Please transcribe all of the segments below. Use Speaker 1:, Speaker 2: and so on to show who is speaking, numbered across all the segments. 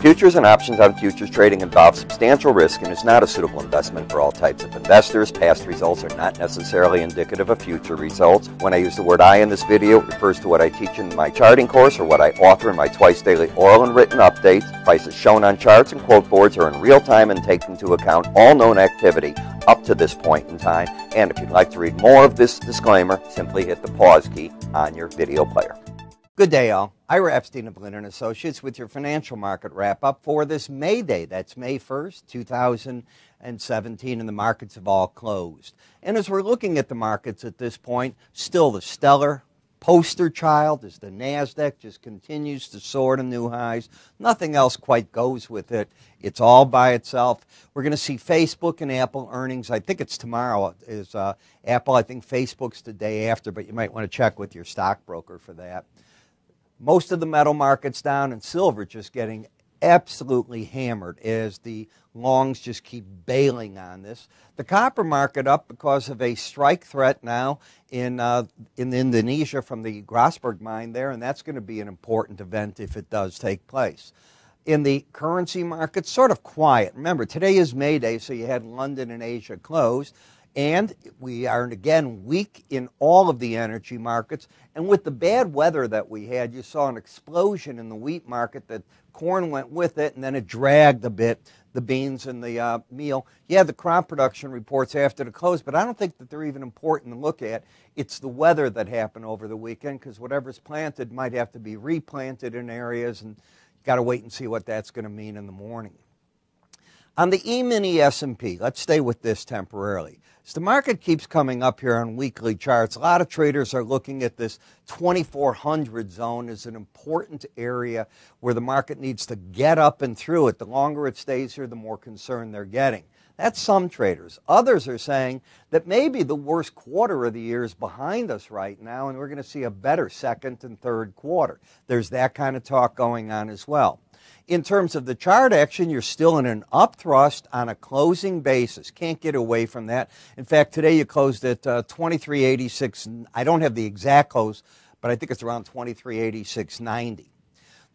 Speaker 1: Futures and options on futures trading involve substantial risk and is not a suitable investment for all types of investors. Past results are not necessarily indicative of future results. When I use the word I in this video, it refers to what I teach in my charting course or what I author in my twice daily oral and written updates. Prices shown on charts and quote boards are in real time and take into account all known activity up to this point in time. And if you'd like to read more of this disclaimer, simply hit the pause key on your video player. Good day, all. Ira Epstein of Linn & Associates with your financial market wrap-up for this May Day. That's May 1st, 2017, and the markets have all closed. And as we're looking at the markets at this point, still the stellar poster child is the NASDAQ, just continues to soar to new highs. Nothing else quite goes with it. It's all by itself. We're going to see Facebook and Apple earnings. I think it's tomorrow is Apple. I think Facebook's the day after, but you might want to check with your stockbroker for that. Most of the metal markets down, and silver just getting absolutely hammered as the longs just keep bailing on this. The copper market up because of a strike threat now in Indonesia from the Grasberg mine there, and that's going to be an important event if it does take place. In the currency market, sort of quiet. Remember, today is May Day, so you had London and Asia closed. And we are, again, weak in all of the energy markets. And with the bad weather that we had, you saw an explosion in the wheat market that corn went with it, and then it dragged a bit, the beans and the meal. Yeah, the crop production reports after the close, but I don't think that they're even important to look at. It's the weather that happened over the weekend, because whatever's planted might have to be replanted in areas, and you've got to wait and see what that's going to mean in the morning. On the E-mini S&P, let's stay with this temporarily. As the market keeps coming up here on weekly charts, a lot of traders are looking at this 2400 zone as an important area where the market needs to get up and through it. The longer it stays here, the more concerned they're getting. That's some traders. Others are saying that maybe the worst quarter of the year is behind us right now, and we're going to see a better second and third quarter. There's that kind of talk going on as well. In terms of the chart action, you're still in an upthrust on a closing basis. Can't get away from that. In fact, today you closed at 2386. I don't have the exact close, but I think it's around 2386.90.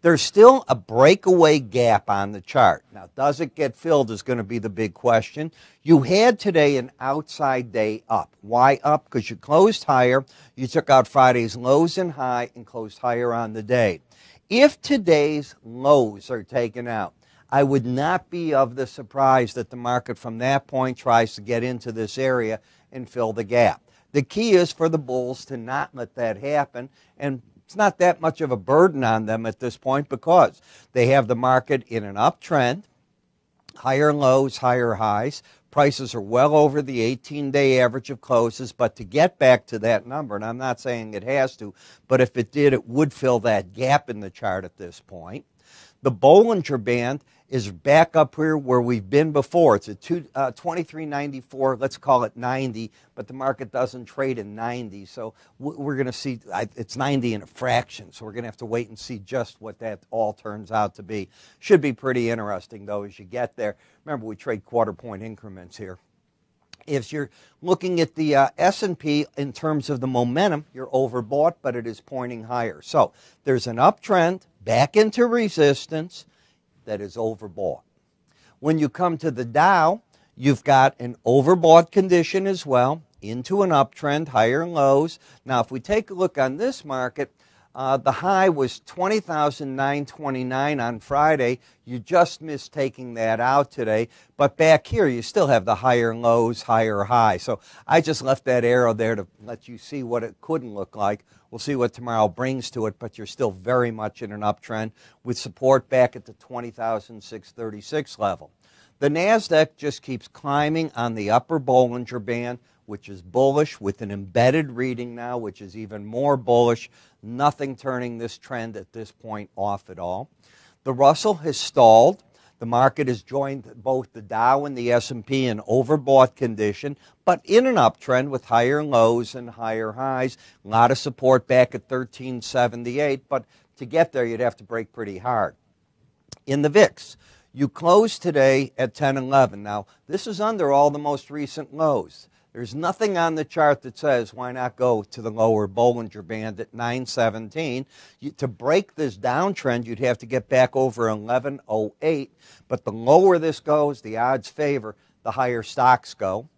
Speaker 1: There's still a breakaway gap on the chart. Now, does it get filled is going to be the big question. You had today an outside day up. Why up? Because you closed higher. You took out Friday's lows and high and closed higher on the day. If today's lows are taken out, I would not be of the surprise that the market from that point tries to get into this area and fill the gap. The key is for the bulls to not let that happen, and it's not that much of a burden on them at this point because they have the market in an uptrend, higher lows, higher highs. Prices are well over the 18-day average of closes, but to get back to that number, and I'm not saying it has to, but if it did, it would fill that gap in the chart at this point. The Bollinger Band is back up here where we've been before. It's at 2394, let's call it 90, but the market doesn't trade in 90, so we're going to see, it's 90 and a fraction, so we're going to have to wait and see just what that all turns out to be. Should be pretty interesting, though, as you get there. Remember, we trade quarter-point increments here. If you're looking at the S&P in terms of the momentum, you're overbought, but it is pointing higher. So there's an uptrend back into resistance that is overbought. When you come to the Dow, you've got an overbought condition as well, into an uptrend, higher lows. Now, if we take a look on this market, the high was 20,929 on Friday. You just missed taking that out today. But back here, you still have the higher lows, higher high. So I just left that arrow there to let you see what it couldn't look like. We'll see what tomorrow brings to it, but you're still very much in an uptrend with support back at the 20,636 level. The NASDAQ just keeps climbing on the upper Bollinger Band, which is bullish, with an embedded reading now, which is even more bullish. Nothing turning this trend at this point off at all. The Russell has stalled. The market has joined both the Dow and the S&P in overbought condition, but in an uptrend with higher lows and higher highs. A lot of support back at 1378, but to get there, you'd have to break pretty hard. In the VIX, you closed today at 1011. Now, this is under all the most recent lows. There's nothing on the chart that says why not go to the lower Bollinger Band at 917. To break this downtrend, you'd have to get back over 1108. But the lower this goes, the odds favor the higher stocks go.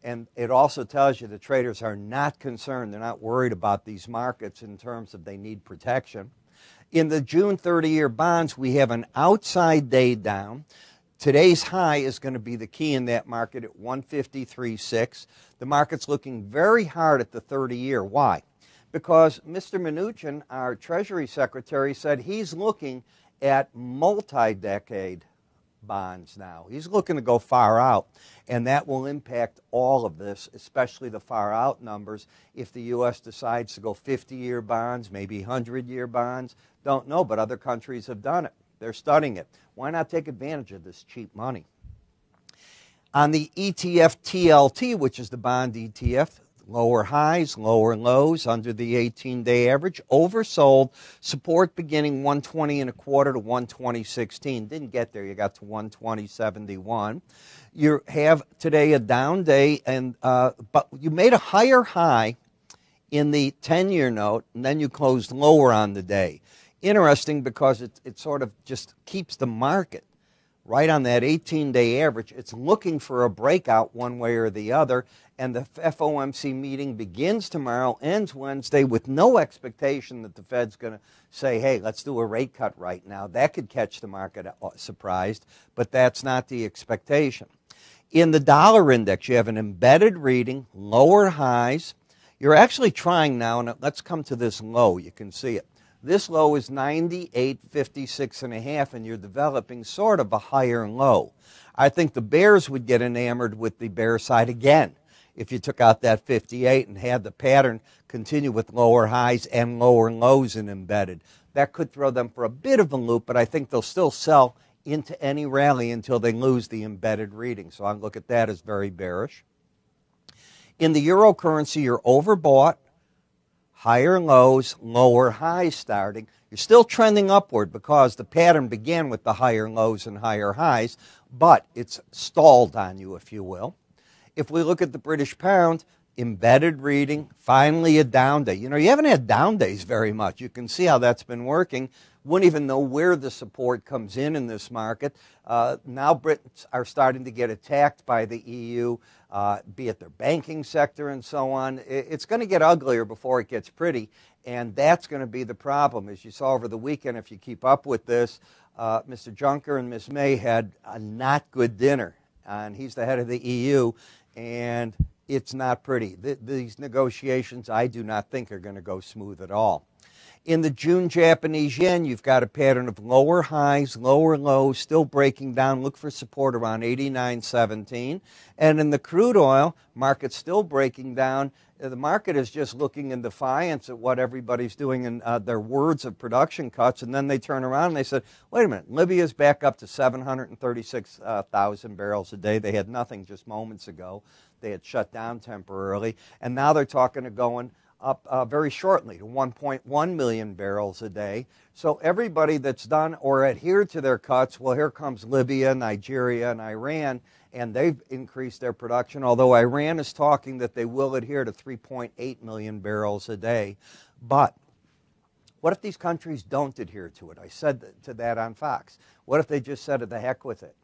Speaker 1: And it also tells you the traders are not concerned. They're not worried about these markets in terms of they need protection. In the June 30-year bonds, we have an outside day down. Today's high is going to be the key in that market at 153.6. The market's looking very hard at the 30-year. Why? Because Mr. Mnuchin, our Treasury Secretary, said he's looking at multi-decade bonds now. He's looking to go far out, and that will impact all of this, especially the far out numbers. If the U.S. decides to go 50-year bonds, maybe 100-year bonds, don't know, but other countries have done it. They're studying it. Why not take advantage of this cheap money? On the ETF TLT, which is the bond ETF, lower highs, lower lows under the 18-day average, oversold, support beginning 120.25 to 120.16. Didn't get there. You got to 120.71. You have today a down day, and but you made a higher high in the 10-year note, and then you closed lower on the day. Interesting because it sort of just keeps the market right on that 18-day average. It's looking for a breakout one way or the other, and the FOMC meeting begins tomorrow, ends Wednesday, with no expectation that the Fed's going to say, hey, let's do a rate cut right now. That could catch the market surprised, but that's not the expectation. In the dollar index, you have an embedded reading, lower highs. You're actually trying now, and let's come to this low. You can see it. This low is 98.56.5, and you're developing sort of a higher low. I think the bears would get enamored with the bear side again if you took out that 58 and had the pattern continue with lower highs and lower lows in embedded. That could throw them for a bit of a loop, but I think they'll still sell into any rally until they lose the embedded reading. So I look at that as very bearish. In the euro currency, you're overbought. Higher lows, lower highs starting. You're still trending upward because the pattern began with the higher lows and higher highs, but it's stalled on you, if you will. If we look at the British pound, embedded reading, finally a down day. You know, you haven't had down days very much. You can see how that's been working. Wouldn't even know where the support comes in this market. Now Brits are starting to get attacked by the EU, be it their banking sector and so on. It's going to get uglier before it gets pretty, and that's going to be the problem. As you saw over the weekend, if you keep up with this, Mr. Juncker and Ms. May had a not good dinner, and he's the head of the EU, and it's not pretty. These negotiations, I do not think, are going to go smooth at all. In the June Japanese yen, you've got a pattern of lower highs, lower lows, still breaking down. Look for support around 89.17. And in the crude oil, market's still breaking down. The market is just looking in defiance at what everybody's doing in their words of production cuts. And then they turn around and they said, wait a minute, Libya's back up to 736,000 barrels a day. They had nothing just moments ago. They had shut down temporarily. And now they're talking of going up very shortly to 1.1 million barrels a day. So everybody that's done or adhered to their cuts, well, here comes Libya, Nigeria, and Iran, and they've increased their production, although Iran is talking that they will adhere to 3.8 million barrels a day. But what if these countries don't adhere to it? I said to that on Fox. What if they just said, to the heck with it?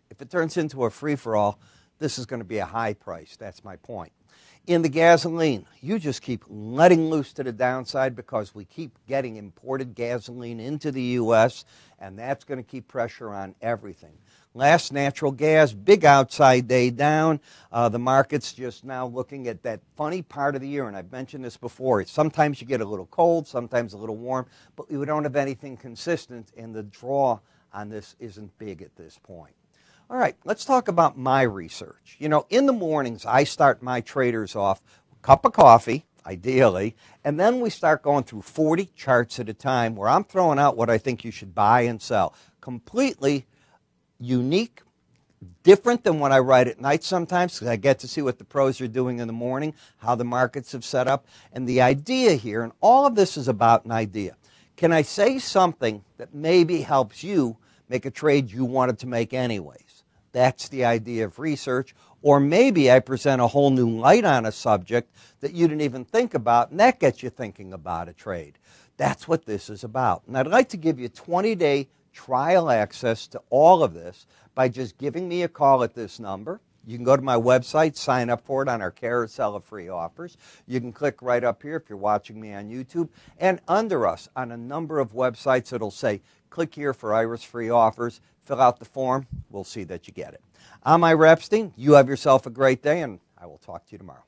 Speaker 1: If it turns into a free-for-all, this is going to be a high price. That's my point. In the gasoline, you just keep letting loose to the downside because we keep getting imported gasoline into the U.S., and that's going to keep pressure on everything. Last, natural gas, big outside day down. The market's just now looking at that funny part of the year, and I've mentioned this before. Sometimes you get a little cold, sometimes a little warm, but we don't have anything consistent, and the draw on this isn't big at this point. All right, let's talk about my research. You know, in the mornings, I start my traders off with a cup of coffee, ideally, and then we start going through 40 charts at a time where I'm throwing out what I think you should buy and sell. Completely unique, different than what I write at night sometimes, because I get to see what the pros are doing in the morning, how the markets have set up. And the idea here, and all of this is about an idea. Can I say something that maybe helps you make a trade you wanted to make anyways? That's the idea of research.
Speaker 2: Or maybe I present a whole new light on a subject that you didn't even think about, and that gets you thinking about a trade. That's what this is about. And I'd like to give you 20-day trial access to all of this by just giving me a call at this number. You can go to my website, sign up for it on our carousel of free offers. You can click right up here if you're watching me on YouTube. And under us, on a number of websites, it'll say, click here for Ira's free offers. Fill out the form. We'll see that you get it. I'm Ira Epstein. You have yourself a great day, and I will talk to you tomorrow.